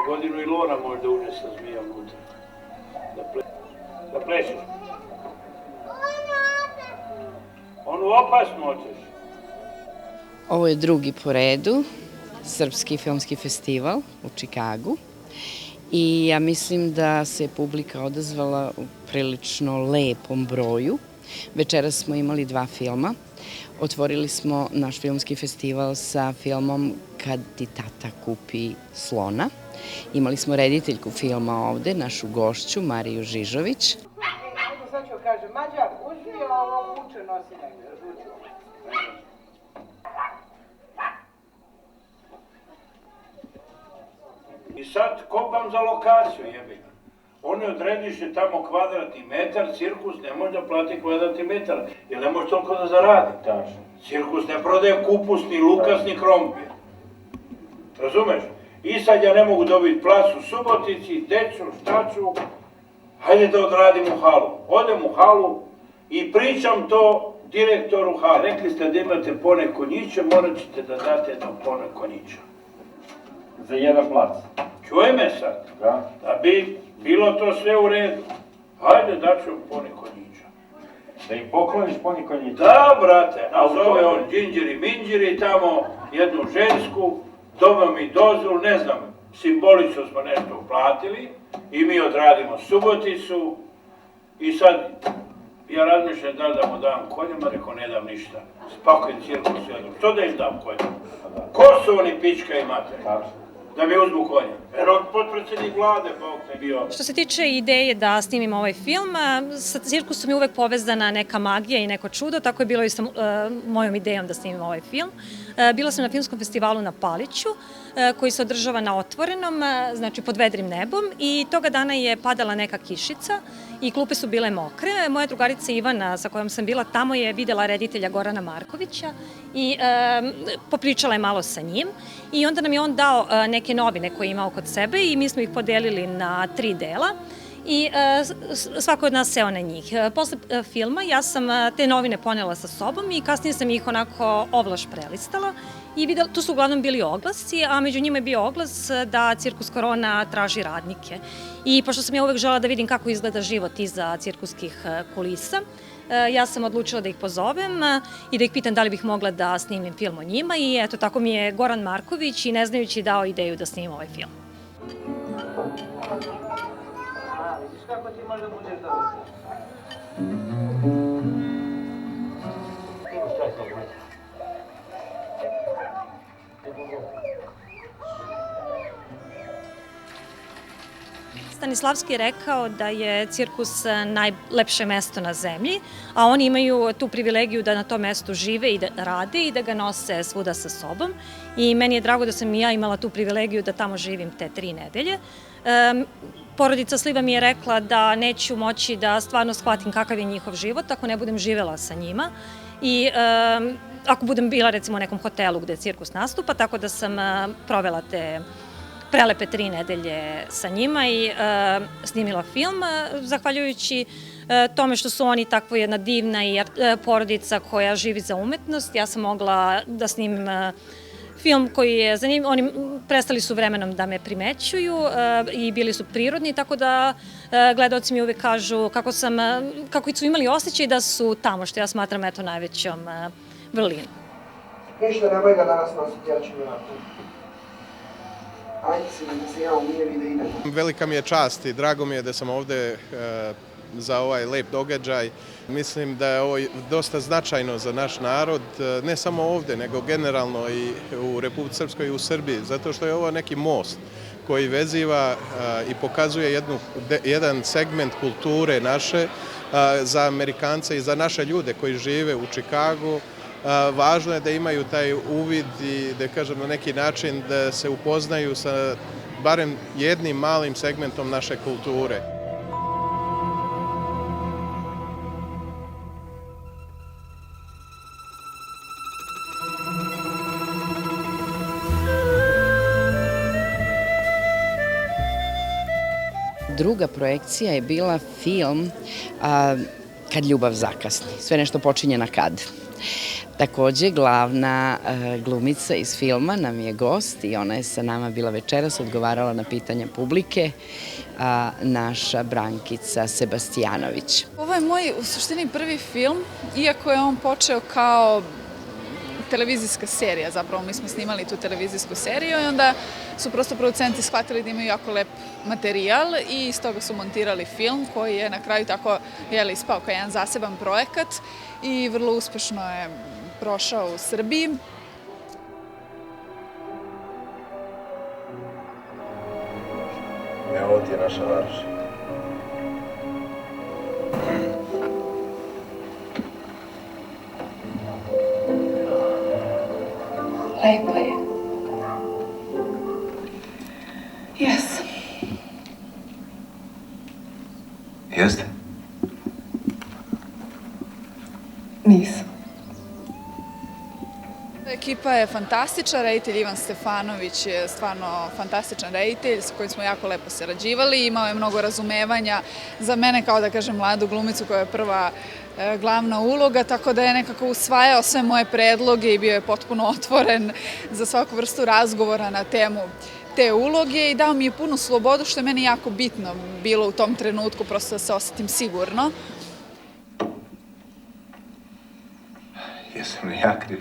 godinu i Lora možda uđe sa zmijom unutra. Da plešeš. Onu opasnu hoćeš. Ovo je drugi po redu, Srpski filmski festival u Čikagu. I ja mislim da se publika odazvala u prilično lepom broju. Večeras smo imali 2 filma. Otvorili smo naš filmski festival sa filmom Kad ti tata kupi slona. Imali smo rediteljku filma ovde, našu gošću Mariju Žižović. Sad ću kažem, Mađar, uzmi ovo kuće, nosi negdje, žuću. I sad kopam za lokaciju, jebi. Oni odrediše tamo kvadratni metar, cirkus ne može da plati kvadratni metar, jer ne može toliko da zaradi. Cirkus ne prodaje kupus, ni lukas, ni krompir. Razumeš? I sad ja ne mogu dobiti plac u Subotici, decu, šta ću, hajde da odradim u halu. Odem u halu i pričam to direktoru hala. Rekli ste da imate pone konjića, morat ćete da date jedno pone konjića. Za jedan plac. Čuje me sad? Da bi bilo to sve u redu. Hajde daću pone konjića. Da im pokloniš poni konjića? Da, brate, nazove on džinđiri minđiri tamo, jednu žensku, doba mi dozvolu, ne znam, simbolično smo nešto uplatili i mi odradimo Suboticu i sad ja razmišljam da li da mu dam konjama, rekao ne dam ništa. Spakujem cirkus jednom. Što da im dam konjama? Ko su oni pička i mater? Da mi uzmu konja. Jer on potpredsjednik vlade, Bog te bio. Što se tiče ideje da snimim ovaj film, sa cirkusom je uvek povezana neka magija i neko čudo, tako je bilo i sa mojom idejom da snimim ovaj film. Bila sam na filmskom festivalu na Paliću, koji se održava na otvorenom, znači pod vedrim nebom, i toga dana je padala neka kišica i klupe su bile mokre. Moja drugarica Ivana, sa kojom sam bila tamo, je videla reditelja Gorana Markovića i popričala je malo sa njim. I onda nam je on dao neke novine koje je imao kod sebe i mi smo ih podelili na 3 dela i svako od nas seo na njih. Posle filma ja sam te novine ponela sa sobom i kasnije sam ih onako ovlaš prelistala i videla, tu su uglavnom bili oglasi, a među njima je bio oglas da Cirkus Korona traži radnike. I pošto sam ja uvek žela da vidim kako izgleda život iza cirkuskih kulisa, ja sam odlučila da ih pozovem i da ih pitam da li bih mogla da snimim film o njima i eto tako mi je Goran Marković i ne znajući dao ideju da snimim ovaj film. Vidiš kako ti možda budeš dobro. Stanislavski je rekao da je cirkus najlepše mesto na zemlji, a oni imaju tu privilegiju da na tom mestu žive i da rade i da ga nose svuda sa sobom. I meni je drago da sam i ja imala tu privilegiju da tamo živim te 3 nedelje. Porodica Sliva mi je rekla da neću moći da stvarno shvatim kakav je njihov život ako ne budem živela sa njima i ako budem bila recimo u nekom hotelu gde cirkus nastupa, tako da sam provela te prelepe 3 nedelje sa njima i snimila film, zahvaljujući tome što su oni takvo jedna divna i porodica koja živi za umetnost. Ja sam mogla da snimim film koji je zanimljiv, oni prestali su vremenom da me primećuju i bili su prirodni, tako da gledaoci mi uvek kažu kako su imali osjećaj da su tamo, što ja smatram eto najvećom vrlinom. Ništa nemoj ga danas nositi, ja ću mi napraviti. Ajde se da se ja umijem i da idem. Velika mi je čast i drago mi je da sam ovde za ovaj lep događaj. Mislim da je ovo dosta značajno za naš narod, ne samo ovde, nego generalno i u Republici Srpskoj i u Srbiji, zato što je ovo neki most koji veziva i pokazuje jedan segment kulture naše za Amerikance i za naše ljude koji žive u Čikagu. Važno je da imaju taj uvid i da kažem na neki način da se upoznaju sa barem jednim malim segmentom naše kulture. Druga projekcija je bila film Kad ljubav zakasni. Sve nešto počinje na kad. Takođe, glavna glumica iz filma nam je gost i ona je sa nama bila večeras, odgovarala na pitanja publike, naša Brankica Sebastijanović. Ovo je moj, u suštini, prvi film, iako je on počeo kao televizijska serija, zapravo mi smo snimali tu televizijsku seriju i onda su prosto producenti shvatili da imaju jako lep materijal i iz toga su montirali film koji je na kraju tako ispao kao jedan zaseban projekat i vrlo uspešno je prošao u Srbiji. Evo ti je naša varoš. Lepa je. Jes. Jeste? Nisam. Ekipa je fantastična, reditelj Ivan Stefanović je stvarno fantastičan reditelj s kojim smo jako lepo sarađivali, imao je mnogo razumevanja za mene kao da kažem mladu glumicu koja je prva glavna uloga, tako da je nekako usvajao sve moje predloge i bio je potpuno otvoren za svaku vrstu razgovora na temu te uloge i dao mi je punu slobodu što je meni jako bitno bilo u tom trenutku, prosto da se osetim sigurno. Jesam li ja kriv?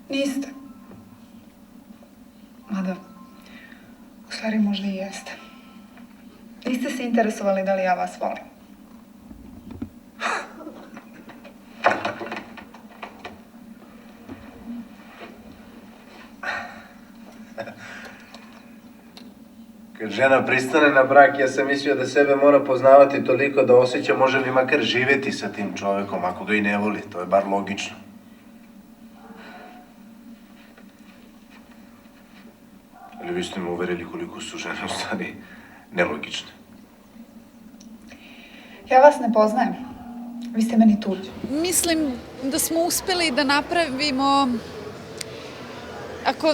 Niste. Mada, u stvari možda i jeste. Niste se interesovali da li ja vas volim. Kad žena pristane na brak, ja sam mislio da sebe mora poznavati toliko da osjeća može li makar živjeti sa tim čovekom, ako ga i ne voli, to je bar logično. Ali vi ste me uverili koliko su žene u stvari nelogične. Ja vas ne poznajem. Vi ste meni tuđi. Mislim da smo uspeli da napravimo,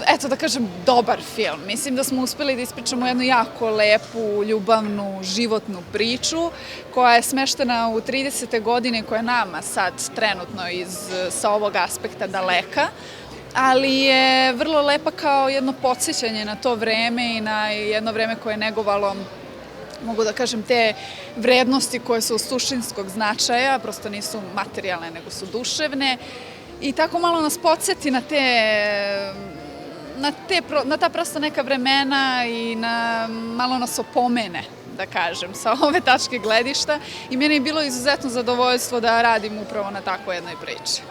eto da kažem, dobar film. Mislim da smo uspeli da ispričamo jednu jako lepu, ljubavnu, životnu priču koja je smeštena u 30. godine koja je nama sad trenutno sa ovog aspekta daleka, ali je vrlo lepa kao jedno podsjećanje na to vreme i na jedno vreme koje je negovalo, mogu da kažem, te vrednosti koje su suštinskog značaja, prosto nisu materijalne, nego su duševne i tako malo nas podsjeti na ta prosto neka vremena i malo nas opomene, da kažem, sa ove tačke gledišta i meni je bilo izuzetno zadovoljstvo da radim upravo na takvoj jednoj priči.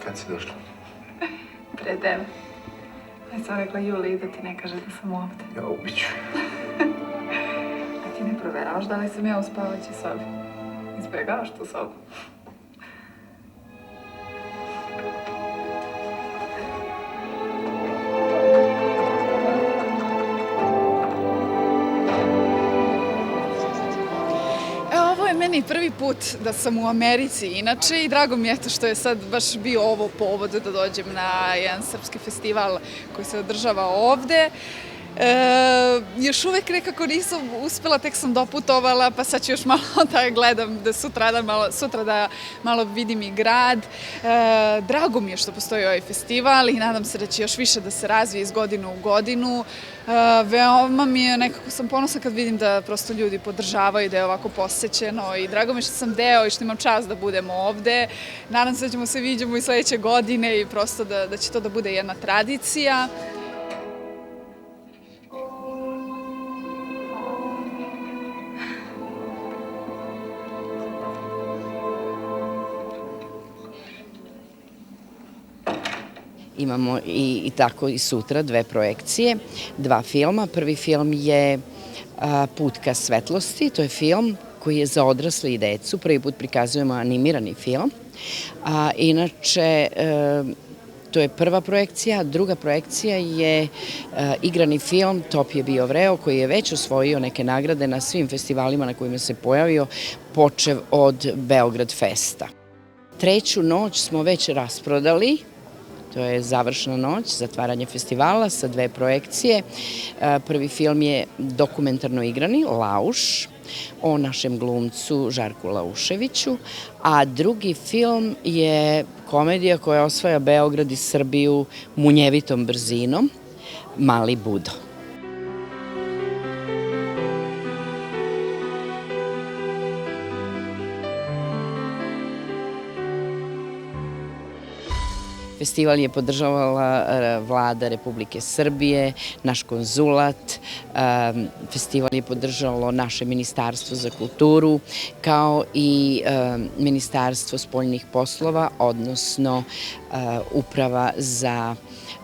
Kad si došla? Pre tebe. Ja sam rekla Juli da ti ne kaže da sam ovde. Ja ubiću. A ti ne proveravaš da li sam ja u spavaćoj sobi? Izbjegavaš tu sobu. Ovo je meni prvi put da sam u Americi inače i drago mi je što je sad baš bio ovo povod da dođem na jedan srpski festival koji se održava ovde. Još uvek nekako nisam uspela, tek sam doputovala, pa sad ću još malo da gledam, da sutra da malo vidim i grad. Drago mi je što postoji ovaj festival i nadam se da će još više da se razvije iz godine u godinu. Veoma mi je, nekako sam ponosna kad vidim da prosto ljudi podržavaju, da je ovako posećeno i drago mi je što sam deo i što imam čast da budemo ovde. Nadam se da ćemo se viđamo i sledeće godine i prosto da će to da bude jedna tradicija. Imamo i tako i sutra dve projekcije, dva filma. Prvi film je Put ka svetlosti, to je film koji je za odrasle i decu. Prvi put prikazujemo animirani film. Inače, to je prva projekcija. Druga projekcija je igrani film Top je bio vreo, koji je već osvojio neke nagrade na svim festivalima na kojima se pojavio, počev od Beograd Festa. Treću noć smo već rasprodali To je završna noć, zatvaranje festivala sa 2 projekcije. Prvi film je dokumentarno igrani, Lauš, o našem glumcu Žarku Lauševiću, a drugi film je komedija koja osvaja Beograd i Srbiju munjevitom brzinom, Mali Budo. Festival je podržavala Vlada Republike Srbije, naš konzulat, festival je podržalo naše Ministarstvo za kulturu, kao i Ministarstvo spoljnih poslova, odnosno Uprava za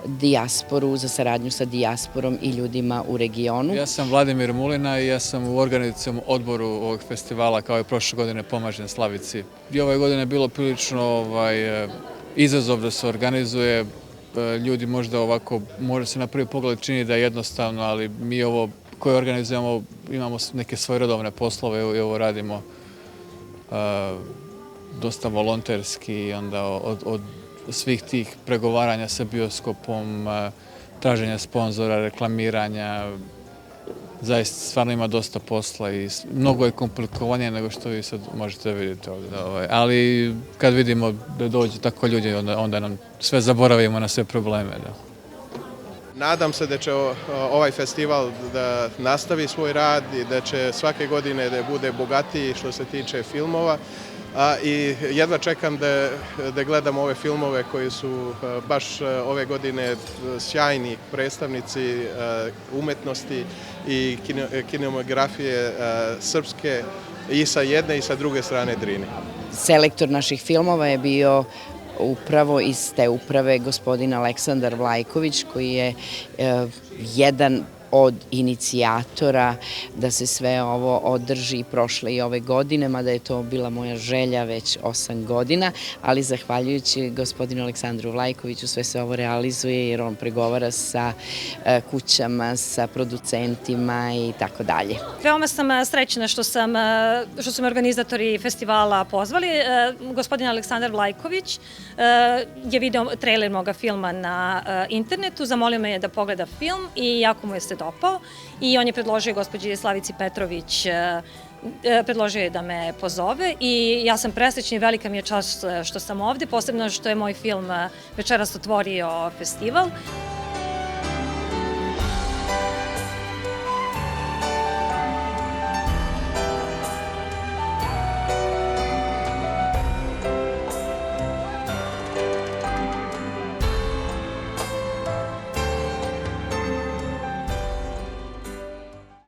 dijasporu, za saradnju sa dijasporom i ljudima u regionu. Ja sam Vladimir Mulina i ja sam u organizacijom odboru ovog festivala, kao i prošle godine, pomažem Slavici. I ove godine je bilo prilično izazov da se organizuje. Ljudi možda ovako, možda se na prvi pogled čini da je jednostavno, ali mi ovo koje organizujemo imamo neke svoje redovne poslove i ovo radimo dosta volonterski i onda od svih tih pregovaranja sa bioskopom, traženja sponzora, reklamiranja, zaista stvarno ima dosta posla i mnogo je komplikovanije nego što vi sad možete vidjeti ovdje. Ali kad vidimo da dođe tako ljudi, onda nam sve zaboravimo na sve probleme. Nadam se da će ovaj festival da nastavi svoj rad i da će svake godine da bude bogatiji što se tiče filmova. I jedva čekam da gledam ove filmove koji su baš ove godine sjajni predstavnici umetnosti i kinematografije srpske i sa jedne i sa druge strane Drine. Selektor naših filmova je bio upravo iz te uprave gospodin Aleksandar Vlajković, koji je jedan od inicijatora da se sve ovo održi prošle i ove godine, mada je to bila moja želja već 8 godina, ali zahvaljujući gospodinu Aleksandru Vlajkoviću sve se ovo realizuje jer on pregovara sa kućama, sa producentima i tako dalje. Veoma sam srećna što su me organizatori festivala pozvali. Gospodin Aleksandar Vlajković je video trailer moga filma na internetu, zamolio me da pogleda film i jako mu je se dopao i on je predložio gospođi Slavici Petrović, predložio je da me pozove i ja sam presrećna i velika mi je čast što sam ovde, posebno što je moj film večeras otvorio festival.